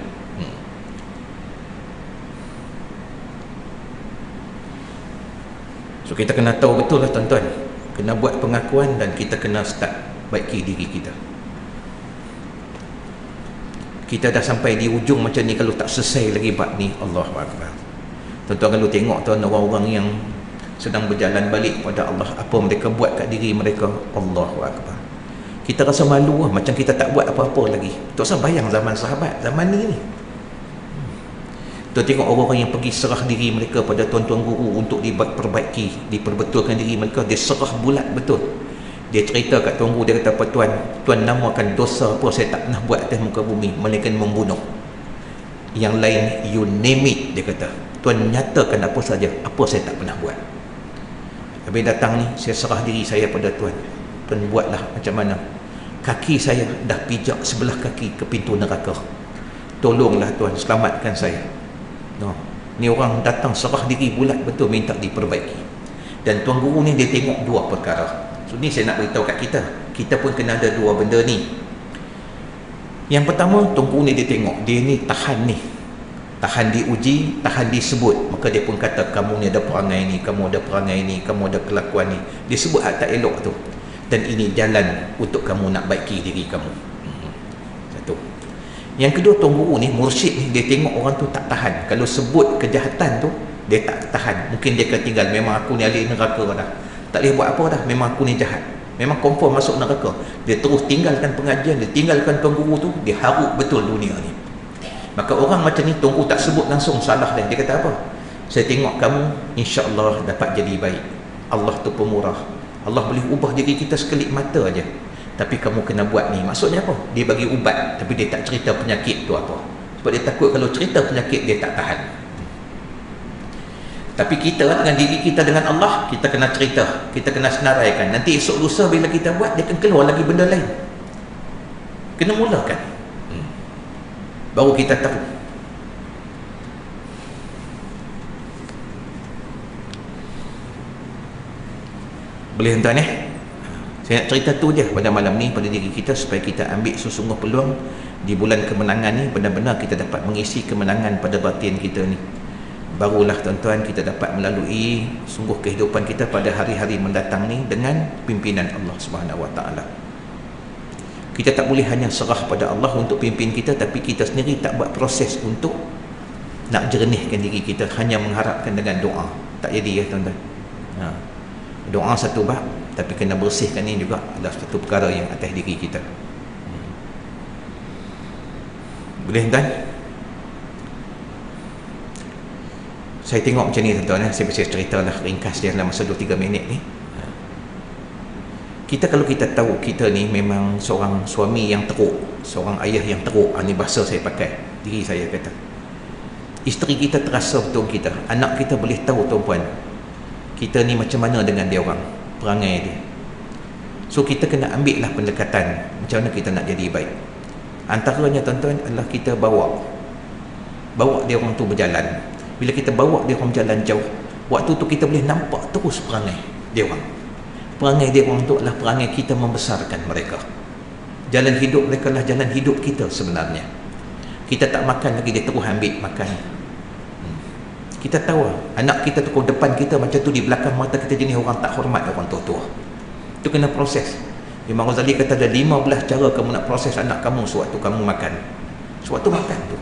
So kita kena tahu betul lah tuan-tuan, kena buat pengakuan dan kita kena start baiki diri kita. Kita dah sampai di ujung macam ni, kalau tak selesai lagi bab ni, Allahu Akbar. Tuan-tuan kalau tengok tuan orang-orang yang sedang berjalan balik pada Allah, apa mereka buat kat diri mereka, Allahu Akbar. Kita rasa malu lah, macam kita tak buat apa-apa lagi. Tak usah bayang zaman sahabat, zaman ni. Tuan tengok orang-orang yang pergi serah diri mereka pada tuan-tuan guru untuk diperbaiki, diperbetulkan diri mereka, dia serah bulat betul. Dia cerita kat tuan guru, dia kata, apa tuan namakan dosa apa saya tak pernah buat atas muka bumi, melainkan membunuh. Yang lain you name it, dia kata, tuan nyatakan apa saja, apa saya tak pernah buat. Habis datang ni, saya serah diri saya pada tuan buatlah macam mana. Kaki saya dah pijak sebelah kaki ke pintu neraka, tolonglah tuan, selamatkan saya. Ni orang datang serah diri bulat betul, minta diperbaiki. Dan tuan guru ni dia tengok dua perkara. So ni saya nak beritahu kat kita pun kena ada dua benda ni. Yang pertama, tuan guru ni dia tengok, dia ni tahan diuji, tahan disebut. Maka dia pun kata, kamu ni ada perangai ni, kamu ada perangai ni, kamu ada kelakuan ni. Dia sebut hal tak elok tu, dan ini jalan untuk kamu nak baiki diri kamu. Satu. Yang kedua, tuan guru ni, mursyid ni, dia tengok orang tu tak tahan. Kalau sebut kejahatan tu, dia tak tahan. Mungkin dia akan tinggal, memang aku ni ahli neraka dah, tak boleh buat apa dah, memang aku ni jahat. memang confirm masuk neraka. Dia terus tinggalkan pengajian, dia tinggalkan tuan guru tu, dia haruk betul dunia ni. Maka orang macam ni tunggu tak sebut langsung salah, dan dia kata apa? Saya tengok kamu insya-Allah dapat jadi baik. Allah tu pemurah. Allah boleh ubah diri kita sekelip mata aja. Tapi kamu kena buat ni. Maksudnya apa? Dia bagi ubat, tapi dia tak cerita penyakit tu apa. Sebab dia takut kalau cerita penyakit dia tak tahan. Tapi kita dengan diri kita dengan Allah, kita kena cerita, kita kena senaraikan. Nanti esok lusa bila kita buat, dia akan keluar lagi benda lain. Kena mulakan. Baru kita tahu. Boleh tuan saya nak cerita tu je pada malam ni pada diri kita, supaya kita ambil sesungguh peluang di bulan kemenangan ni, benar-benar kita dapat mengisi kemenangan pada batin kita ni. Barulah tuan-tuan kita dapat melalui sungguh kehidupan kita pada hari-hari mendatang ni dengan pimpinan Allah Subhanahu Wa Taala. Kita tak boleh hanya serah pada Allah untuk pimpin kita, tapi kita sendiri tak buat proses untuk nak jernihkan diri kita, hanya mengharapkan dengan doa. Tak jadi ya tuan-tuan. Doa satu bab, tapi kena bersihkan ni juga adalah satu perkara yang atas diri kita. Boleh tuan? Saya tengok macam ni tuan-tuan, saya bisa cerita lah ringkas dia dalam masa 2-3 minit ni. Kita kalau kita tahu kita ni memang seorang suami yang teruk, seorang ayah yang teruk, ni bahasa saya pakai, diri saya kata. Isteri kita terasa betul kita, anak kita boleh tahu tuan-puan, kita ni macam mana dengan dia orang, perangai dia. So kita kena ambil lah pendekatan macam mana kita nak jadi baik. Antaranya tuan-tuan adalah kita bawa dia orang tu berjalan. Bila kita bawa dia orang berjalan jauh, waktu tu kita boleh nampak terus perangai dia orang. Perangai dia orang tu adalah perangai kita membesarkan mereka. Jalan hidup mereka lah jalan hidup kita sebenarnya. Kita tak makan lagi, dia terus ambil makan. Kita tahu anak kita tu kalau depan kita macam tu, di belakang mata kita jenis orang tak hormat orang tua-tua. Itu kena proses. Imam Ghazali kata ada 15 cara kamu nak proses anak kamu sewaktu kamu makan. Sewaktu makan tu.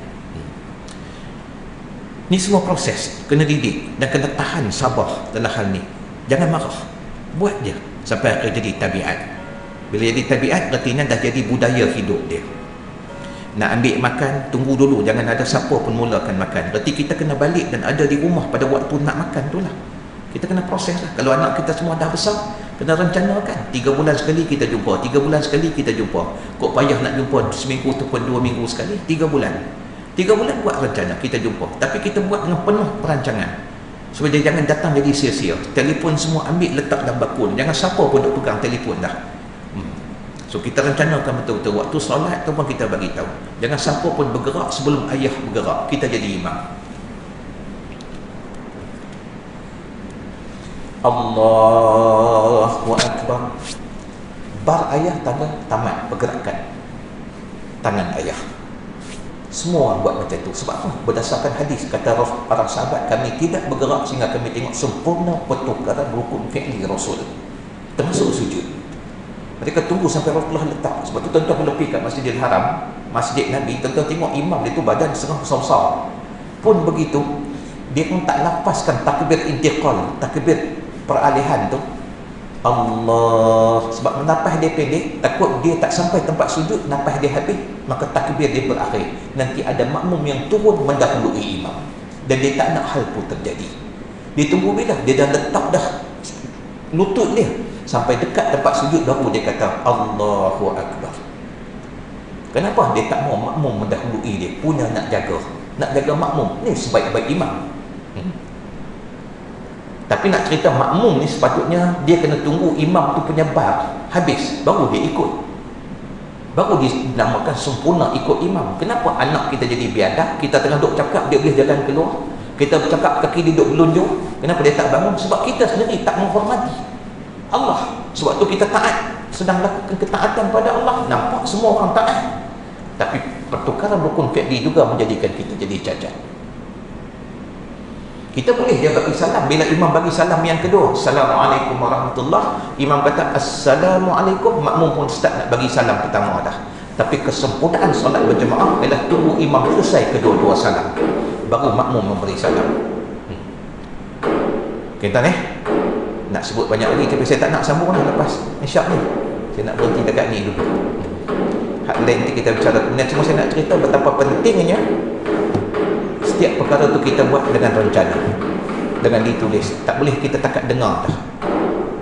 Ni semua proses, kena didik dan kena tahan sabar dalam hal ni. Jangan marah. Buat je sampai akhir jadi tabiat. Bila jadi tabiat, berarti dah jadi budaya hidup dia. Nak ambil makan, tunggu dulu, jangan ada siapa pun mulakan makan. Berarti kita kena balik dan ada di rumah pada waktu nak makan tu lah. Kita kena proses lah. Kalau anak kita semua dah besar, kena rencanakan. 3 bulan sekali kita jumpa, 3 bulan sekali kita jumpa. Kok payah nak jumpa seminggu tu pun 2 minggu sekali, 3 bulan. 3 bulan buat rencana, kita jumpa. Tapi kita buat dengan penuh perancangan. Supaya dia jangan datang jadi sia-sia. Telefon semua ambil letak dalam bakul. Jangan siapa pun duk pegang telefon dah. So kita rencanakan betul-betul. Waktu solat tu pun kita bagi tahu. Jangan siapa pun bergerak sebelum ayah bergerak. Kita jadi imam. Allahu Akbar. Bar ayah tanda tamat pergerakan tangan ayah. Semua orang buat macam tu. Sebab apa? Berdasarkan hadis, kata para sahabat, kami tidak bergerak sehingga kami tengok sempurna pertukaran rukun fi'li Rasul, termasuk sujud. Mereka tunggu sampai Rasulullah letak. Sebab tu tuan-tuan kalau pergi kat Masjidil Haram, Masjid Nabi, tuan-tuan tengok imam dia tu badan setengah besar-besar. Pun begitu, dia pun tak lapaskan takbir intiqal, takbir peralihan tu. Allah, sebab nafas dia pendek, takut dia tak sampai tempat sujud, nafas dia habis, maka takbir dia berakhir. Nanti ada makmum yang turun mendahului imam, dan dia tak nak hal pun terjadi. Dia tunggu bila dia dah letak dah lutut dia sampai dekat tempat sujud, baru dia kata Allahu Akbar. Kenapa? Dia tak mau makmum mendahului dia, punya nak jaga makmum ni sebaik-baik imam. Tapi nak cerita makmum ni sepatutnya dia kena tunggu imam tu punya bar habis baru dia ikut, baru dinamakan sempurna ikut imam. Kenapa anak kita jadi biadab? Kita tengah duk cakap dia boleh jalan keluar, kita bercakap kaki dia duk melunjuk, kenapa dia tak bangun? Sebab kita sendiri tak menghormati Allah. Sebab tu kita taat, sedang lakukan ketaatan pada Allah, nampak semua orang taat, tapi pertukaran rukun fi'li juga menjadikan kita jadi cacat. Kita boleh dia bagi salam. Bila imam bagi salam yang kedua, Assalamualaikum warahmatullahi, imam kata Assalamualaikum, makmum pun start nak bagi salam pertama dah. Tapi kesempurnaan solat berjemaah ialah tunggu imam selesai kedua-dua salam, baru makmum memberi salam. Kita ni nak sebut banyak lagi, tapi saya tak nak sambung lah lepas insya ni. Saya nak berhenti dekat ni dulu. Hak lain nanti kita bicara kemudian. Cuma saya nak cerita betapa pentingnya setiap perkara tu kita buat dengan rencana, dengan ditulis. Tak boleh kita takat dengar dah.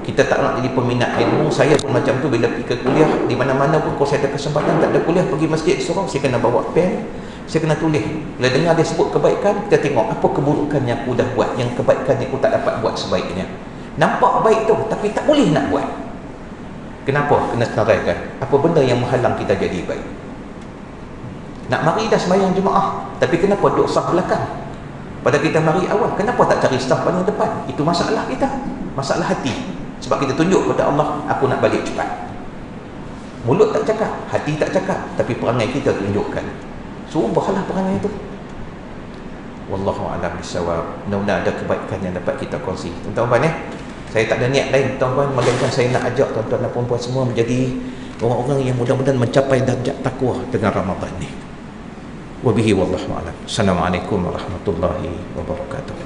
Kita tak nak jadi peminat ilmu. Saya pun macam tu, bila pergi ke kuliah di mana-mana pun, kalau saya ada kesempatan tak ada kuliah, pergi masjid surau, saya kena bawa pen, saya kena tulis. Bila dengar dia sebut kebaikan, kita tengok apa keburukan yang aku dah buat, yang kebaikan yang aku tak dapat buat sebaiknya. Nampak baik tu tapi tak boleh nak buat. Kenapa? Kena senaraikan apa benda yang menghalang kita jadi baik. Nak mari dah sembahyang jemaah, tapi kenapa duduk saf belakang? Pada kita mari awal, kenapa tak cari saf paling depan? Itu masalah kita, masalah hati. Sebab kita tunjuk kepada Allah, aku nak balik cepat. Mulut tak cakap, hati tak cakap, tapi perangai kita tunjukkan. So ubahlah perangai itu. Wallahu a'lam bissawab. Mudah-mudahan ada kebaikan yang dapat kita kongsi. Tuan-tuan saya tak ada niat lain tuan-tuan, melainkan saya nak ajak tuan-tuan dan puan-puan semua menjadi orang-orang yang mudah-mudahan mencapai darjat takwa dengan Ramadan ni. Wabihi wallahu a'lam. Assalamualaikum warahmatullahi wabarakatuh.